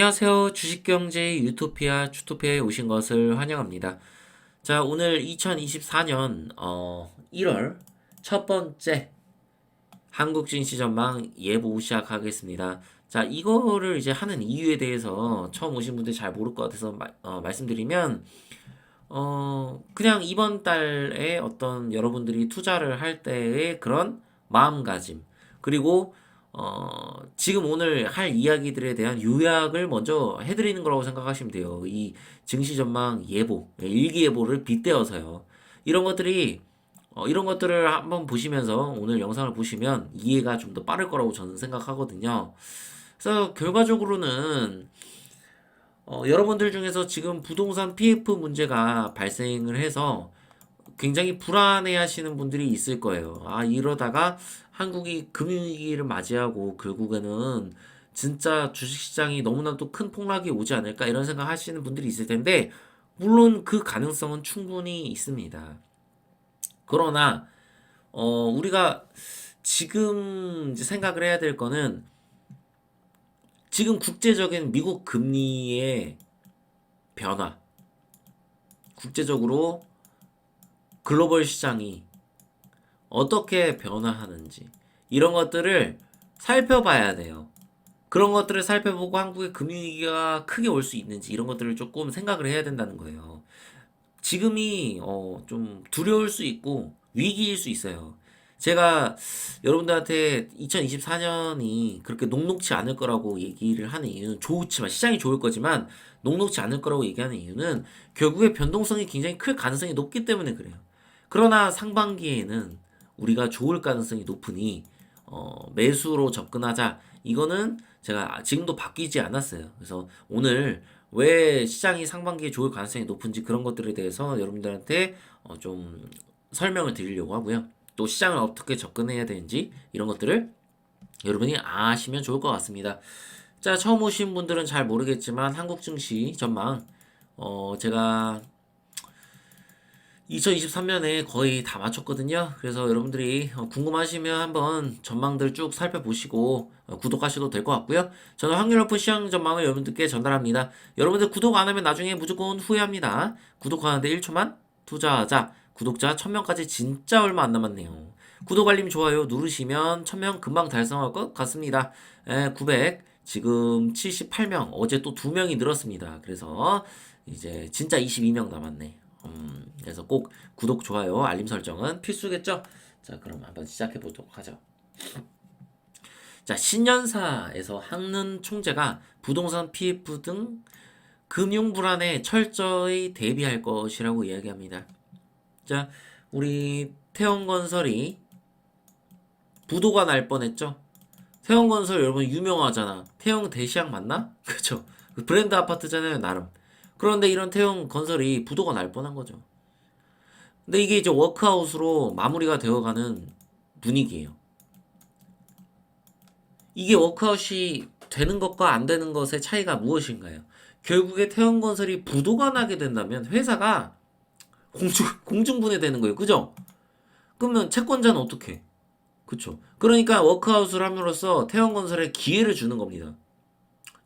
안녕하세요. 주식경제 유토피아 주토피아에 오신 것을 환영합니다. 자, 오늘 2024년 1월 첫 번째 한국 증시 전망 예보 시작하겠습니다. 자, 이거를 이제 하는 이유에 대해서 처음 오신 분들 잘 모를 것 같아서 말씀드리면 그냥 이번 달에 어떤 여러분들이 투자를 할 때의 그런 마음가짐, 그리고 지금 오늘 할 이야기들에 대한 요약을 먼저 해드리는 거라고 생각하시면 돼요. 이 증시 전망 예보, 일기예보를 빗대어서요. 이런 것들이 이런 것들을 한번 보시면서 오늘 영상을 보시면 이해가 좀 더 빠를 거라고 저는 생각하거든요. 그래서 결과적으로는 여러분들 중에서 지금 부동산 PF 문제가 발생을 해서 굉장히 불안해 하시는 분들이 있을 거예요. 아, 이러다가 한국이 금융위기를 맞이하고 결국에는 진짜 주식시장이 너무나도 큰 폭락이 오지 않을까 이런 생각 하시는 분들이 있을 텐데, 물론 그 가능성은 충분히 있습니다. 그러나, 우리가 지금 이제 생각을 해야 될 거는 지금 국제적인 미국 금리의 변화, 국제적으로 글로벌 시장이 어떻게 변화하는지 이런 것들을 살펴봐야 돼요. 그런 것들을 살펴보고 한국의 금융위기가 크게 올 수 있는지 이런 것들을 조금 생각을 해야 된다는 거예요. 지금이 좀 두려울 수 있고 위기일 수 있어요. 제가 여러분들한테 2024년이 그렇게 녹록치 않을 거라고 얘기를 하는 이유는, 좋지만 시장이 좋을 거지만 녹록치 않을 거라고 얘기하는 이유는 결국에 변동성이 굉장히 클 가능성이 높기 때문에 그래요. 그러나 상반기에는 우리가 좋을 가능성이 높으니 매수로 접근하자. 이거는 제가 지금도 바뀌지 않았어요. 그래서 오늘 왜 시장이 상반기에 좋을 가능성이 높은지 그런 것들에 대해서 여러분들한테 좀 설명을 드리려고 하고요. 또 시장을 어떻게 접근해야 되는지 이런 것들을 여러분이 아시면 좋을 것 같습니다. 자, 처음 오신 분들은 잘 모르겠지만 한국 증시 전망 제가 2023년에 거의 다 맞췄거든요. 그래서 여러분들이 궁금하시면 한번 전망들 쭉 살펴보시고 구독하셔도 될 것 같고요. 저는 확률 높은 시장 전망을 여러분들께 전달합니다. 여러분들 구독 안 하면 나중에 무조건 후회합니다. 구독하는데 1초만 투자하자. 구독자 1000명까지 진짜 얼마 안 남았네요. 구독, 알림, 좋아요 누르시면 1000명 금방 달성할 것 같습니다. 900, 지금 78명, 어제 또 2명이 늘었습니다. 그래서 이제 진짜 22명 남았네. 그래서 꼭 구독, 좋아요, 알림 설정은 필수겠죠? 자, 그럼 한번 시작해 보도록 하죠. 자, 신년사에서 한는 총재가 부동산 PF 등 금융 불안에 철저히 대비할 것이라고 이야기합니다. 자, 우리 태형건설이 부도가 날 뻔했죠? 태형건설 여러분 유명하잖아. 태형 대시양 맞나? 그쵸? 그 브랜드 아파트잖아요, 나름. 그런데 이런 태형건설이 부도가 날 뻔한 거죠. 근데 이게 이제 워크아웃으로 마무리가 되어가는 분위기예요. 이게 워크아웃이 되는 것과 안 되는 것의 차이가 무엇인가요? 결국에 태형건설이 부도가 나게 된다면 회사가 공중분해되는 거예요. 그죠? 그러면 채권자는 어떻게? 그쵸? 그러니까 워크아웃을 함으로써 태형건설에 기회를 주는 겁니다.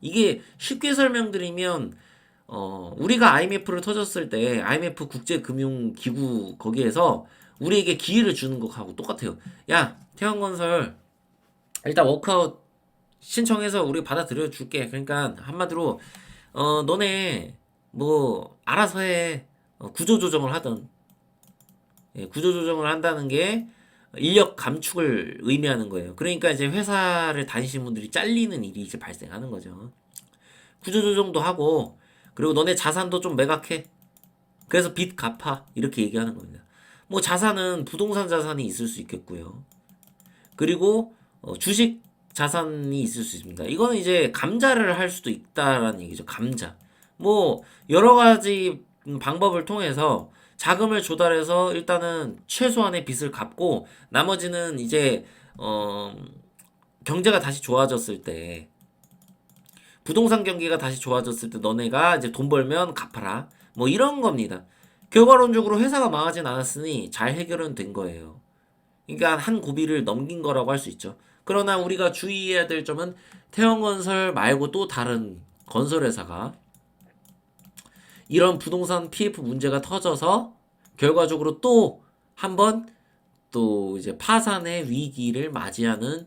이게 쉽게 설명드리면 우리가 IMF를 터졌을 때 IMF 국제금융기구 거기에서 우리에게 기회를 주는 것하고 똑같아요. 야, 태형건설 일단 워크아웃 신청해서 우리 받아들여 줄게. 그러니까 한마디로 너네 뭐 알아서 해. 구조조정을 하던, 구조조정을 한다는 게 인력 감축을 의미하는 거예요. 그러니까 이제 회사를 다니시는 분들이 잘리는 일이 이제 발생하는 거죠. 구조조정도 하고, 그리고 너네 자산도 좀 매각해. 그래서 빚 갚아. 이렇게 얘기하는 겁니다. 뭐 자산은 부동산 자산이 있을 수 있겠고요. 그리고 주식 자산이 있을 수 있습니다. 이거는 이제 감자를 할 수도 있다라는 얘기죠. 감자. 뭐 여러 가지 방법을 통해서 자금을 조달해서 일단은 최소한의 빚을 갚고 나머지는 이제 경제가 다시 좋아졌을 때, 부동산 경기가 다시 좋아졌을 때 너네가 이제 돈 벌면 갚아라. 뭐 이런 겁니다. 결과론적으로 회사가 망하진 않았으니 잘 해결은 된 거예요. 그러니까 한 고비를 넘긴 거라고 할 수 있죠. 그러나 우리가 주의해야 될 점은 태형건설 말고 또 다른 건설회사가 이런 부동산 PF 문제가 터져서 결과적으로 또 한번 또 이제 파산의 위기를 맞이하는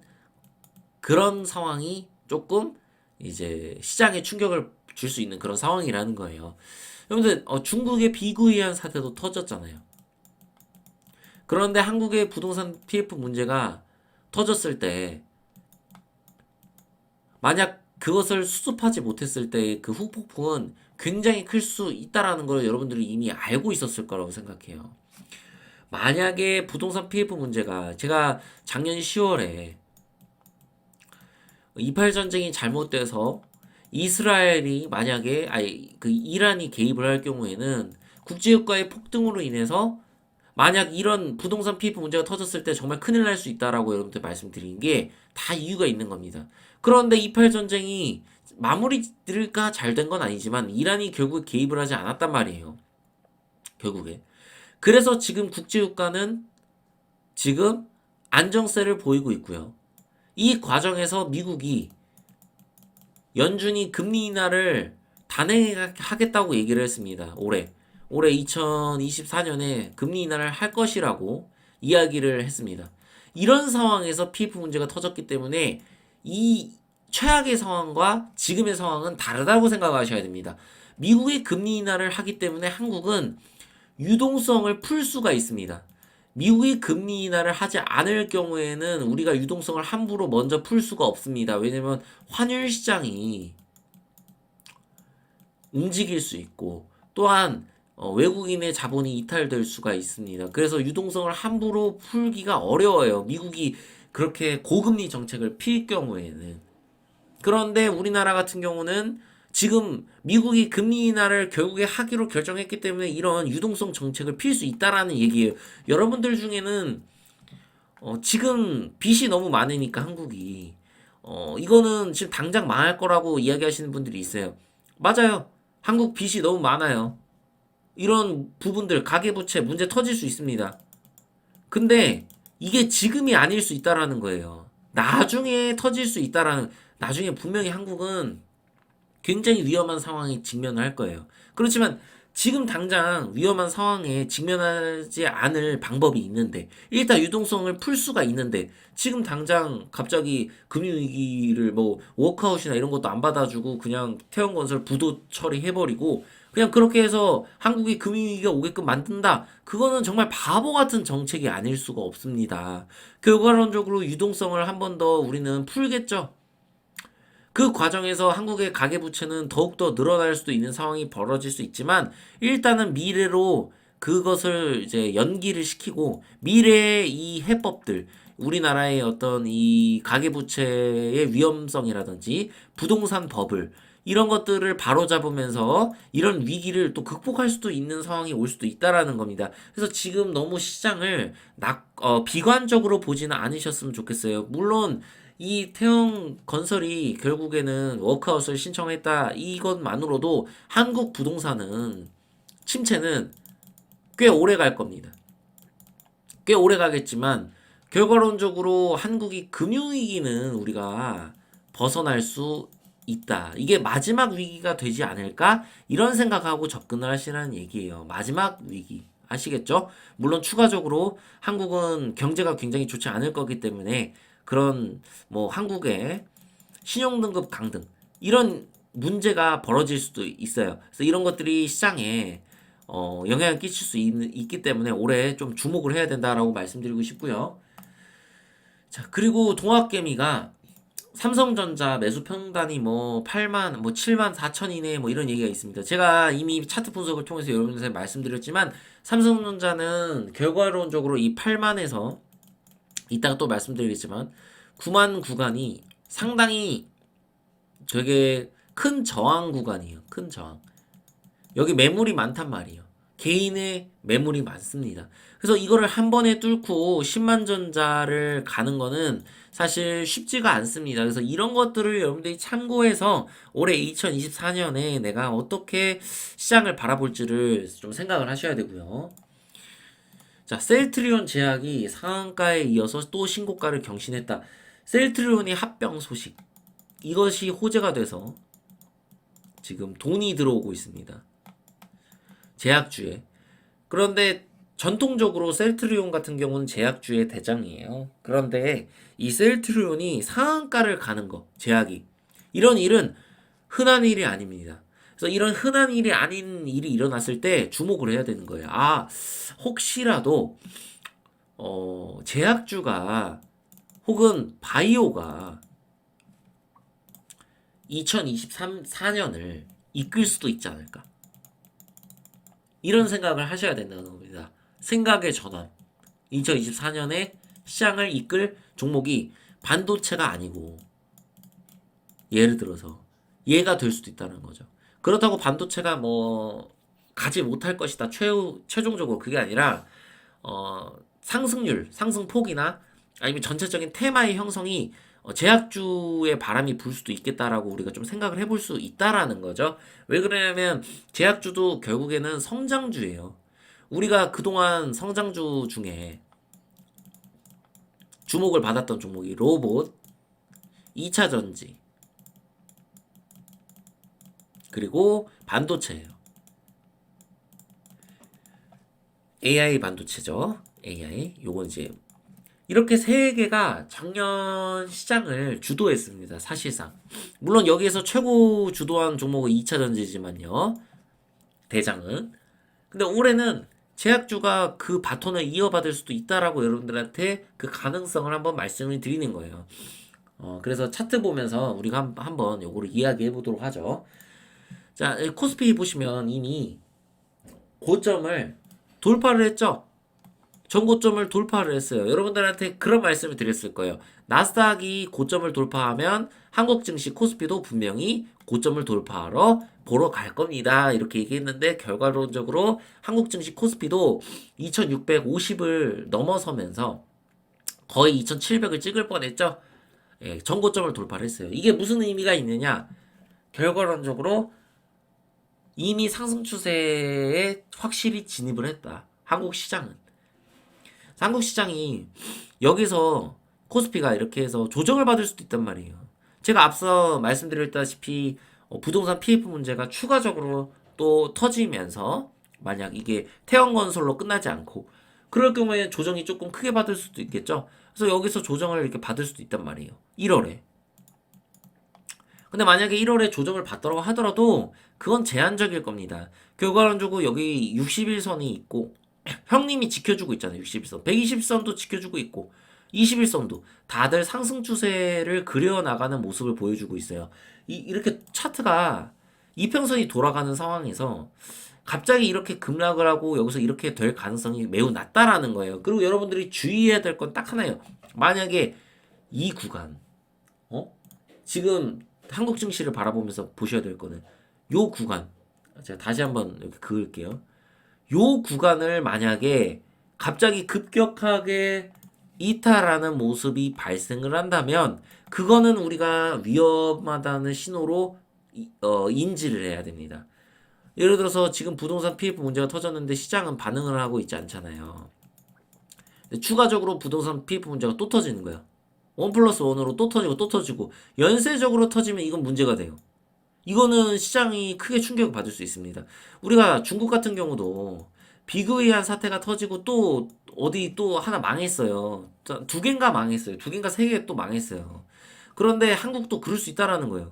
그런 상황이 조금 이제 시장에 충격을 줄 수 있는 그런 상황이라는 거예요. 여러분들 중국의 비구이한 사태도 터졌잖아요. 그런데 한국의 부동산 PF 문제가 터졌을 때 만약 그것을 수습하지 못했을 때 그 후폭풍은 굉장히 클 수 있다라는 걸 여러분들이 이미 알고 있었을 거라고 생각해요. 만약에 부동산 PF 문제가 제가 작년 10월에 28 전쟁이 잘못돼서 이스라엘이 만약에 그 이란이 개입을 할 경우에는 국제유가의 폭등으로 인해서 만약 이런 부동산 PF 문제가 터졌을 때 정말 큰일 날 수 있다라고 여러분들 말씀드린 게 다 이유가 있는 겁니다. 그런데 28 전쟁이 마무리가 잘 된 건 아니지만 이란이 결국 개입을 하지 않았단 말이에요. 결국에. 그래서 지금 국제유가는 지금 안정세를 보이고 있고요. 이 과정에서 미국이 연준이 금리 인하를 단행하겠다고 얘기를 했습니다. 올해 2024년에 금리 인하를 할 것이라고 이야기를 했습니다. 이런 상황에서 PF 문제가 터졌기 때문에 이 최악의 상황과 지금의 상황은 다르다고 생각하셔야 됩니다. 미국이 금리 인하를 하기 때문에 한국은 유동성을 풀 수가 있습니다. 미국이 금리 인하를 하지 않을 경우에는 우리가 유동성을 함부로 먼저 풀 수가 없습니다. 왜냐면 환율 시장이 움직일 수 있고 또한 외국인의 자본이 이탈될 수가 있습니다. 그래서 유동성을 함부로 풀기가 어려워요. 미국이 그렇게 고금리 정책을 필 경우에는. 그런데 우리나라 같은 경우는 지금 미국이 금리 인하를 결국에 하기로 결정했기 때문에 이런 유동성 정책을 필 수 있다라는 얘기예요. 여러분들 중에는 지금 빚이 너무 많으니까 한국이 이거는 지금 당장 망할 거라고 이야기하시는 분들이 있어요. 맞아요. 한국 빚이 너무 많아요. 이런 부분들 가계부채 문제 터질 수 있습니다. 근데 이게 지금이 아닐 수 있다라는 거예요. 나중에 터질 수 있다라는 나중에 분명히 한국은 굉장히 위험한 상황에 직면을 할 거예요. 그렇지만 지금 당장 위험한 상황에 직면하지 않을 방법이 있는데 일단 유동성을 풀 수가 있는데 지금 당장 갑자기 금융위기를 뭐 워크아웃이나 이런 것도 안 받아주고 그냥 태형건설 부도 처리해버리고 그냥 그렇게 해서 한국이 금융위기가 오게끔 만든다. 그거는 정말 바보 같은 정책이 아닐 수가 없습니다. 결과론적으로 유동성을 한 번 더 우리는 풀겠죠. 그 과정에서 한국의 가계부채는 더욱더 늘어날 수도 있는 상황이 벌어질 수 있지만 일단은 미래로 그것을 이제 연기를 시키고 미래의 이 해법들 우리나라의 어떤 이 가계부채의 위험성이라든지 부동산 버블 이런 것들을 바로잡으면서 이런 위기를 또 극복할 수도 있는 상황이 올 수도 있다라는 겁니다. 그래서 지금 너무 시장을 비관적으로 보지는 않으셨으면 좋겠어요. 물론 이 태형 건설이 결국에는 워크아웃을 신청했다. 이것만으로도 한국 부동산은 침체는 꽤 오래 갈 겁니다. 꽤 오래 가겠지만 결과론적으로 한국이 금융위기는 우리가 벗어날 수 있다. 이게 마지막 위기가 되지 않을까? 이런 생각하고 접근을 하시라는 얘기예요. 마지막 위기. 아시겠죠? 물론 추가적으로 한국은 경제가 굉장히 좋지 않을 거기 때문에 그런 뭐 한국의 신용등급 강등 이런 문제가 벌어질 수도 있어요. 그래서 이런 것들이 시장에 영향을 끼칠 수 있기 때문에 올해 좀 주목을 해야 된다라고 말씀드리고 싶고요. 자, 그리고 동학개미가 삼성전자 매수 평단이 뭐 8만, 뭐 7만 4천 이내 뭐 이런 얘기가 있습니다. 제가 이미 차트 분석을 통해서 여러분들한테 말씀드렸지만 삼성전자는 결과론적으로 이 8만에서 이따가 또 말씀드리겠지만 9만 구간이 상당히 되게 큰 저항 구간이에요. 큰 저항. 여기 매물이 많단 말이에요. 개인의 매물이 많습니다. 그래서 이거를 한 번에 뚫고 10만 전자를 가는 거는 사실 쉽지가 않습니다. 그래서 이런 것들을 여러분들이 참고해서 올해 2024년에 내가 어떻게 시장을 바라볼지를 좀 생각을 하셔야 되고요. 자, 셀트리온 제약이 상한가에 이어서 또 신고가를 경신했다. 셀트리온이 합병 소식. 이것이 호재가 돼서 지금 돈이 들어오고 있습니다. 제약주에. 그런데 전통적으로 셀트리온 같은 경우는 제약주의 대장이에요. 그런데 이 셀트리온이 상한가를 가는 거, 제약이. 이런 일은 흔한 일이 아닙니다. 그래서 이런 흔한 일이 아닌 일이 일어났을 때 주목을 해야 되는 거예요. 아, 혹시라도 제약주가 혹은 바이오가 2023, 4년을 이끌 수도 있지 않을까. 이런 생각을 하셔야 된다는 겁니다. 생각의 전환. 2024년에 시장을 이끌 종목이 반도체가 아니고 예를 들어서 얘가 될 수도 있다는 거죠. 그렇다고 반도체가 뭐 가지 못할 것이다. 최종적으로 그게 아니라 상승률, 상승폭이나 아니면 전체적인 테마의 형성이 제약주의 바람이 불 수도 있겠다라고 우리가 좀 생각을 해볼 수 있다라는 거죠. 왜 그러냐면 제약주도 결국에는 성장주예요. 우리가 그동안 성장주 중에 주목을 받았던 종목이 로봇, 2차 전지, 그리고 반도체예요. AI 반도체죠. AI. 요건 이제 이렇게 세 개가 작년 시장을 주도했습니다. 사실상. 물론 여기에서 최고 주도한 종목은 2차 전지지만요. 대장은. 근데 올해는 제약주가 그 바톤을 이어받을 수도 있다라고 여러분들한테 그 가능성을 한번 말씀을 드리는 거예요. 그래서 차트 보면서 우리가 한번 요거를 이야기해 보도록 하죠. 자, 코스피 보시면 이미 고점을 돌파를 했죠? 전고점을 돌파를 했어요. 여러분들한테 그런 말씀을 드렸을 거예요. 나스닥이 고점을 돌파하면 한국 증시 코스피도 분명히 고점을 돌파하러 보러 갈 겁니다. 이렇게 얘기했는데 결과론적으로 한국 증시 코스피도 2650을 넘어서면서 거의 2700을 찍을 뻔했죠. 예, 전고점을 돌파를 했어요. 이게 무슨 의미가 있느냐? 결과론적으로 이미 상승 추세에 확실히 진입을 했다. 한국 시장은. 한국 시장이 여기서 코스피가 이렇게 해서 조정을 받을 수도 있단 말이에요. 제가 앞서 말씀드렸다시피 부동산 PF 문제가 추가적으로 또 터지면서 만약 이게 태형건설로 끝나지 않고 그럴 경우에 조정이 조금 크게 받을 수도 있겠죠. 그래서 여기서 조정을 이렇게 받을 수도 있단 말이에요. 1월에. 근데 만약에 1월에 조정을 받더라고 하더라도 그건 제한적일 겁니다. 결과론적으로 여기 60일선이 있고 형님이 지켜주고 있잖아요. 61선. 120선도 지켜주고 있고 21선도 다들 상승 추세를 그려나가는 모습을 보여주고 있어요. 이렇게 차트가 이평선이 돌아가는 상황에서 갑자기 이렇게 급락을 하고 여기서 이렇게 될 가능성이 매우 낮다라는 거예요. 그리고 여러분들이 주의해야 될 건 딱 하나예요. 만약에 이 구간 지금 한국 증시를 바라보면서 보셔야 될 거는 요 구간 제가 다시 한번 이렇게 그을게요. 요 구간을 만약에 갑자기 급격하게 이탈하는 모습이 발생을 한다면 그거는 우리가 위험하다는 신호로 인지를 해야 됩니다. 예를 들어서 지금 부동산 PF 문제가 터졌는데 시장은 반응을 하고 있지 않잖아요. 추가적으로 부동산 PF 문제가 또 터지는 거야. 1+1으로 또 터지고 또 터지고 연쇄적으로 터지면 이건 문제가 돼요. 이거는 시장이 크게 충격을 받을 수 있습니다. 우리가 중국 같은 경우도 비급여한 사태가 터지고 또 어디 또 하나 망했어요. 두 개인가 망했어요. 두 개인가 세 개 또 망했어요. 그런데 한국도 그럴 수 있다라는 거예요.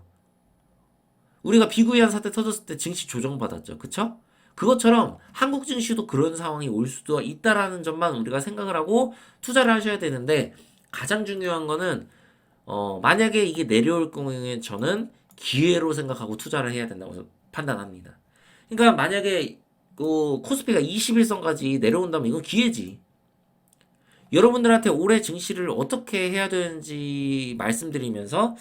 우리가 비급여한 사태 터졌을 때 증시 조정받았죠. 그쵸? 그것처럼 한국 증시도 그런 상황이 올 수도 있다라는 점만 우리가 생각을 하고 투자를 하셔야 되는데 가장 중요한 거는 만약에 이게 내려올 경우에 저는 기회로 생각하고 투자를 해야 된다고 판단합니다. 그러니까 만약에 코스피가 21선까지 내려온다면 이건 기회지. 여러분들한테 올해 증시를 어떻게 해야 되는지 말씀드리면서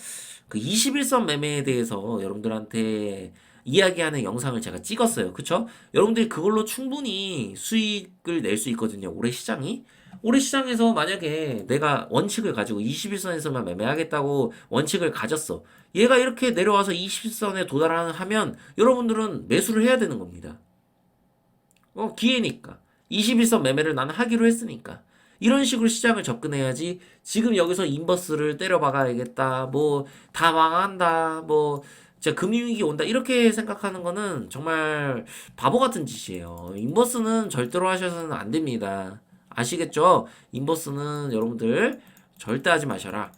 그 21선 매매에 대해서 여러분들한테 이야기하는 영상을 제가 찍었어요. 그쵸? 여러분들이 그걸로 충분히 수익을 낼 수 있거든요. 올해 시장이. 올해 시장에서 만약에 내가 원칙을 가지고 21선에서만 매매하겠다고 원칙을 가졌어. 얘가 이렇게 내려와서 21선에 도달하면 여러분들은 매수를 해야 되는 겁니다. 기회니까. 21선 매매를 나는 하기로 했으니까. 이런 식으로 시장을 접근해야지 지금 여기서 인버스를 때려박아야겠다. 뭐 다 망한다. 뭐 진짜 금융위기 온다 이렇게 생각하는 거는 정말 바보 같은 짓이에요. 인버스는 절대로 하셔서는 안 됩니다. 아시겠죠? 인버스는 여러분들 절대 하지 마셔라.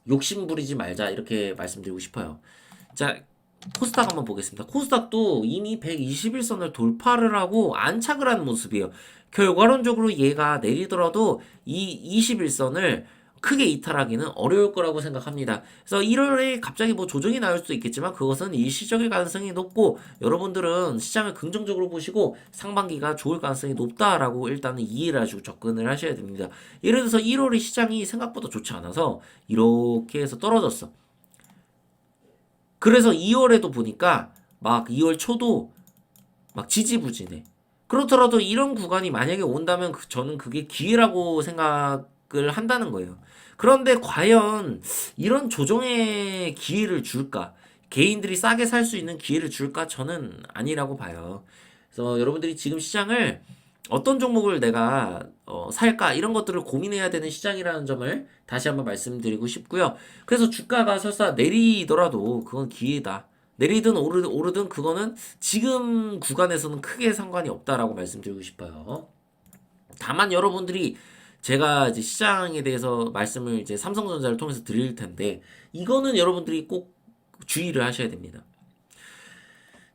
욕심 부리지 말자 이렇게 말씀드리고 싶어요. 자, 코스닥 한번 보겠습니다. 코스닥도 이미 121선을 돌파를 하고 안착을 하는 모습이에요. 결과론적으로 얘가 내리더라도 이 21선을 크게 이탈하기는 어려울 거라고 생각합니다. 그래서 1월에 갑자기 뭐 조정이 나올 수도 있겠지만 그것은 일시적일 가능성이 높고 여러분들은 시장을 긍정적으로 보시고 상반기가 좋을 가능성이 높다라고 일단은 이해를 하시고 접근을 하셔야 됩니다. 예를 들어서 1월에 시장이 생각보다 좋지 않아서 이렇게 해서 떨어졌어. 그래서 2월에도 보니까 막 2월 초도 막 지지부진해. 그렇더라도 이런 구간이 만약에 온다면 저는 그게 기회라고 생각을 한다는 거예요. 그런데 과연 이런 조정의 기회를 줄까? 개인들이 싸게 살 수 있는 기회를 줄까? 저는 아니라고 봐요. 그래서 여러분들이 지금 시장을 어떤 종목을 내가 살까? 이런 것들을 고민해야 되는 시장이라는 점을 다시 한번 말씀드리고 싶고요. 그래서 주가가 설사 내리더라도 그건 기회다. 내리든 오르든 그거는 지금 구간에서는 크게 상관이 없다라고 말씀드리고 싶어요. 다만 여러분들이 제가 이제 시장에 대해서 말씀을 이제 삼성전자를 통해서 드릴 텐데 이거는 여러분들이 꼭 주의를 하셔야 됩니다.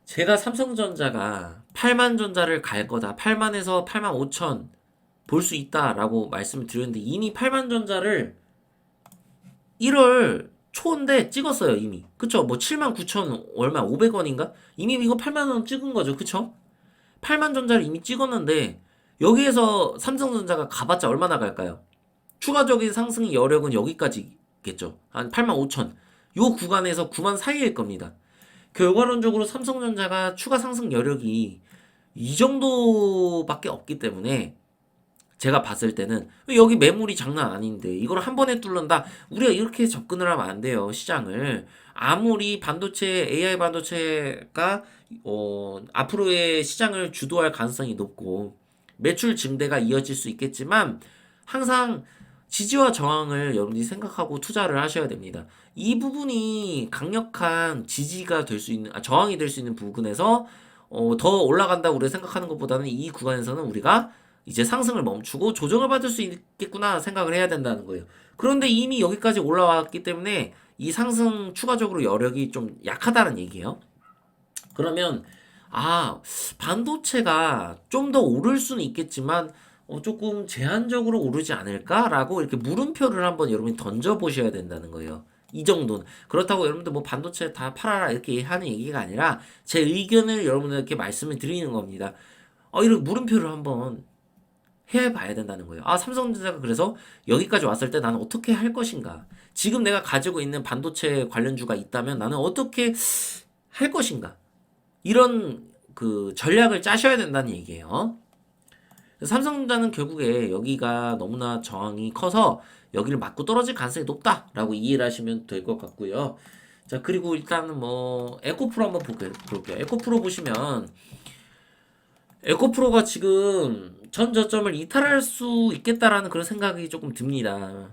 제가 삼성전자가 8만 전자를 갈 거다. 8만에서 8만 5천 볼 수 있다라고 말씀을 드렸는데 이미 8만 전자를 1월 초인데 찍었어요, 이미. 그쵸? 뭐 7만 9천 얼마 500원인가? 이미 이거 8만 원 찍은 거죠. 그쵸? 8만 전자를 이미 찍었는데 여기에서 삼성전자가 가봤자 얼마나 갈까요? 추가적인 상승 여력은 여기까지겠죠. 한 8만 5천. 요 구간에서 9만 사이일 겁니다. 결과론적으로 삼성전자가 추가 상승 여력이 이 정도밖에 없기 때문에 제가 봤을 때는 여기 매물이 장난 아닌데 이걸 한 번에 뚫는다. 우리가 이렇게 접근을 하면 안 돼요. 시장을. 아무리 반도체 AI 반도체가 앞으로의 시장을 주도할 가능성이 높고 매출 증대가 이어질 수 있겠지만 항상 지지와 저항을 여러분들이 생각하고 투자를 하셔야 됩니다. 이 부분이 강력한 지지가 될 수 있는, 저항이 될 수 있는 부분에서 더 올라간다고 우리가 생각하는 것보다는 이 구간에서는 우리가 이제 상승을 멈추고 조정을 받을 수 있겠구나 생각을 해야 된다는 거예요. 그런데 이미 여기까지 올라왔기 때문에 이 상승 추가적으로 여력이 좀 약하다는 얘기예요. 그러면 반도체가 좀 더 오를 수는 있겠지만 조금 제한적으로 오르지 않을까라고 이렇게 물음표를 한번 여러분이 던져보셔야 된다는 거예요. 이 정도는. 그렇다고 여러분들 뭐 반도체 다 팔아라 이렇게 하는 얘기가 아니라 제 의견을 여러분들께 말씀을 드리는 겁니다. 이런 물음표를 한번 해봐야 된다는 거예요. 삼성전자가 그래서 여기까지 왔을 때 나는 어떻게 할 것인가? 지금 내가 가지고 있는 반도체 관련주가 있다면 나는 어떻게 할 것인가? 이런 그 전략을 짜셔야 된다는 얘기예요. 삼성전자는 결국에 여기가 너무나 저항이 커서 여기를 맞고 떨어질 가능성이 높다라고 이해를 하시면 될 것 같고요. 자, 그리고 일단은 뭐 에코프로 한번 볼게요. 에코프로 보시면 에코프로가 지금 전 저점을 이탈할 수 있겠다라는 그런 생각이 조금 듭니다.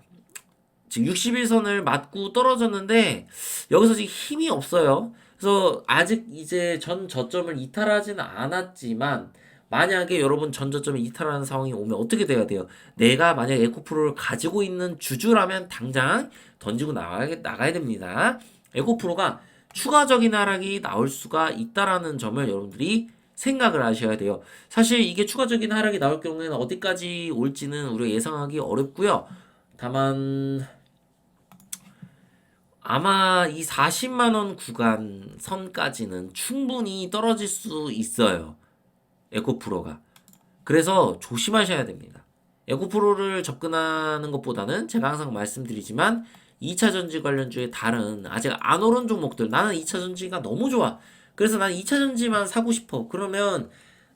지금 61선을 맞고 떨어졌는데 여기서 지금 힘이 없어요. 그래서 아직 이제 전 저점을 이탈하지는 않았지만 만약에 여러분 전 저점을 이탈하는 상황이 오면 어떻게 돼야 돼요? 내가 만약 에코프로를 가지고 있는 주주라면 당장 던지고 나가야 됩니다. 에코프로가 추가적인 하락이 나올 수가 있다라는 점을 여러분들이 생각을 하셔야 돼요. 사실 이게 추가적인 하락이 나올 경우에는 어디까지 올지는 우리가 예상하기 어렵고요. 다만 아마 이 40만원 구간 선까지는 충분히 떨어질 수 있어요. 에코프로가. 그래서 조심하셔야 됩니다. 에코프로를 접근하는 것보다는 제가 항상 말씀드리지만 2차전지 관련주의 다른 아직 안 오른 종목들 나는 2차전지가 너무 좋아. 그래서 난 2차전지만 사고 싶어. 그러면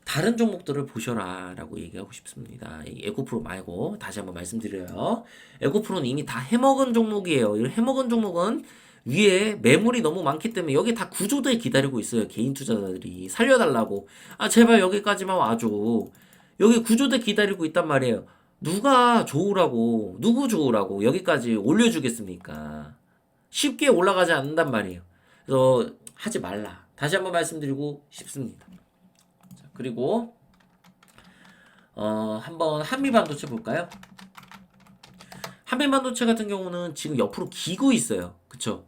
다른 종목들을 보셔라 라고 얘기하고 싶습니다. 에코프로 말고 다시 한번 말씀드려요. 에코프로는 이미 다 해먹은 종목이에요. 이 해먹은 종목은 위에 매물이 너무 많기 때문에 여기 다 구조대에 기다리고 있어요. 개인 투자자들이 살려달라고. 제발 여기까지만 와줘. 여기 구조대 기다리고 있단 말이에요. 누구 좋으라고 여기까지 올려주겠습니까? 쉽게 올라가지 않는단 말이에요. 그래서 하지 말라. 다시 한번 말씀드리고 싶습니다. 자, 그리고 한번 한미반도체 볼까요? 한미반도체 같은 경우는 지금 옆으로 기고 있어요. 그쵸?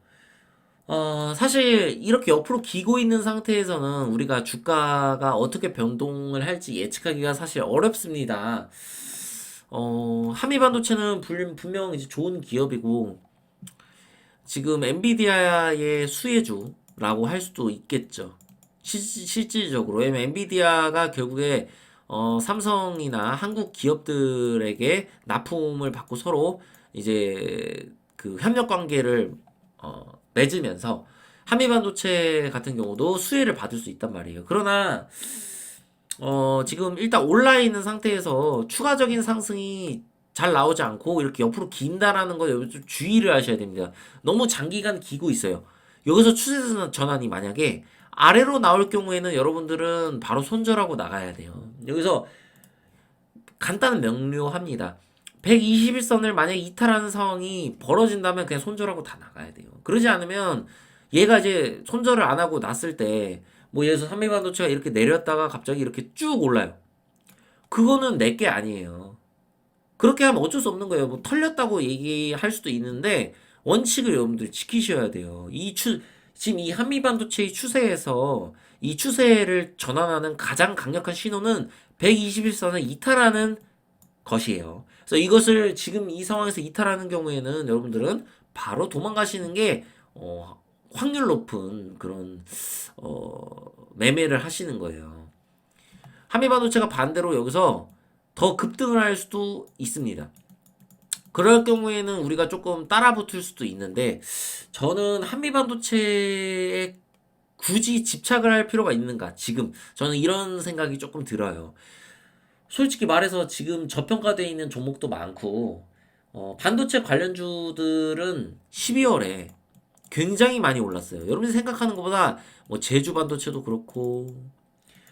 사실 이렇게 옆으로 기고 있는 상태에서는 우리가 주가가 어떻게 변동을 할지 예측하기가 사실 어렵습니다. 한미반도체는 분명 이제 좋은 기업이고, 지금 엔비디아의 수혜주라고 할 수도 있겠죠. 실질적으로. 왜냐면 엔비디아가 결국에 삼성이나 한국 기업들에게 납품을 받고 서로 이제 그 협력 관계를 맺으면서 한미반도체 같은 경우도 수혜를 받을 수 있단 말이에요. 그러나 지금 일단 올라 있는 상태에서 추가적인 상승이 잘 나오지 않고 이렇게 옆으로 긴다라는 거 여기 좀 주의를 하셔야 됩니다. 너무 장기간 기고 있어요. 여기서 추세 전환이 만약에 아래로 나올 경우에는 여러분들은 바로 손절하고 나가야 돼요. 여기서 간단한 명료합니다. 121선을 만약에 이탈하는 상황이 벌어진다면 그냥 손절하고 다 나가야 돼요. 그러지 않으면 얘가 이제 손절을 안 하고 났을 때 뭐 예를 들어서 한미반도체가 이렇게 내렸다가 갑자기 이렇게 쭉 올라요. 그거는 내 게 아니에요. 그렇게 하면 어쩔 수 없는 거예요. 뭐 털렸다고 얘기할 수도 있는데 원칙을 여러분들이 지키셔야 돼요. 지금 이 한미반도체의 추세에서 이 추세를 전환하는 가장 강력한 신호는 121선을 이탈하는 것이에요. 그래서 이것을 지금 이 상황에서 이탈하는 경우에는 여러분들은 바로 도망가시는 게 확률 높은 그런 매매를 하시는 거예요. 한미반도체가 반대로 여기서 더 급등을 할 수도 있습니다. 그럴 경우에는 우리가 조금 따라 붙을 수도 있는데 저는 한미반도체에 굳이 집착을 할 필요가 있는가? 지금 저는 이런 생각이 조금 들어요. 솔직히 말해서 지금 저평가되어 있는 종목도 많고 반도체 관련주들은 12월에 굉장히 많이 올랐어요. 여러분이 생각하는 것보다 뭐 제주 반도체도 그렇고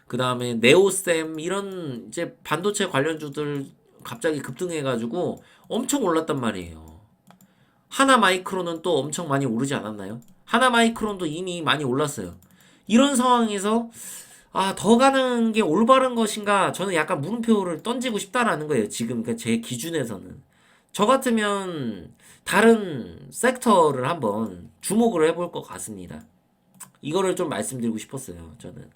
그 다음에 네오셈 이런 이제 반도체 관련주들 갑자기 급등해가지고 엄청 올랐단 말이에요. 하나마이크론은 또 엄청 많이 오르지 않았나요? 하나마이크론도 이미 많이 올랐어요. 이런 상황에서 더 가는 게 올바른 것인가? 저는 약간 물음표를 던지고 싶다라는 거예요. 지금 제 기준에서는. 저 같으면 다른 섹터를 한번 주목을 해볼 것 같습니다. 이거를 좀 말씀드리고 싶었어요. 저는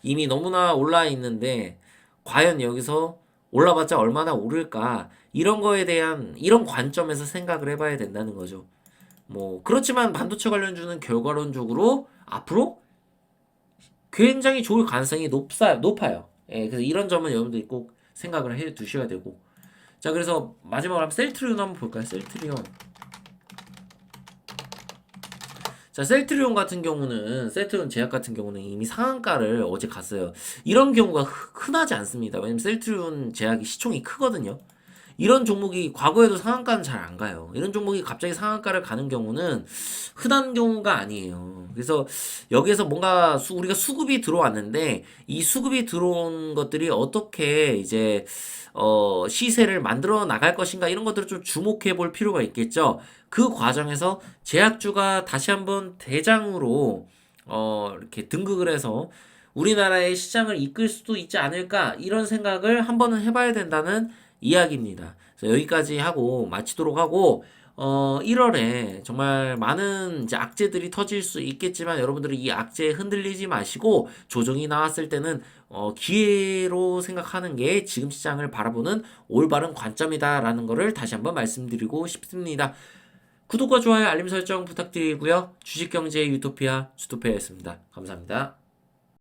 이미 너무나 올라 있는데 과연 여기서 올라봤자 얼마나 오를까? 이런 거에 대한 이런 관점에서 생각을 해봐야 된다는 거죠. 뭐 그렇지만 반도체 관련주는 결과론적으로 앞으로 굉장히 좋을 가능성이 높아요. 예, 그래서 이런 점은 여러분들이 꼭 생각을 해 두셔야 되고. 자, 그래서 마지막으로 한번 셀트리온 한번 볼까요? 셀트리온. 자, 셀트리온 제약 같은 경우는 이미 상한가를 어제 갔어요. 이런 경우가 흔하지 않습니다. 왜냐면 셀트리온 제약이 시총이 크거든요. 이런 종목이 과거에도 상한가는 잘 안 가요. 이런 종목이 갑자기 상한가를 가는 경우는 흔한 경우가 아니에요. 그래서 여기에서 뭔가 우리가 수급이 들어왔는데 이 수급이 들어온 것들이 어떻게 이제 시세를 만들어 나갈 것인가 이런 것들을 좀 주목해 볼 필요가 있겠죠. 그 과정에서 제약주가 다시 한번 대장으로 이렇게 등극을 해서 우리나라의 시장을 이끌 수도 있지 않을까 이런 생각을 한번은 해봐야 된다는 이야기입니다. 그래서 여기까지 하고 마치도록 하고 1월에 정말 많은 이제 악재들이 터질 수 있겠지만 여러분들이 이 악재에 흔들리지 마시고 조정이 나왔을 때는 기회로 생각하는 게 지금 시장을 바라보는 올바른 관점이다라는 것을 다시 한번 말씀드리고 싶습니다. 구독과 좋아요, 알림 설정 부탁드리고요. 주식경제 유토피아 주토피아였습니다. 감사합니다.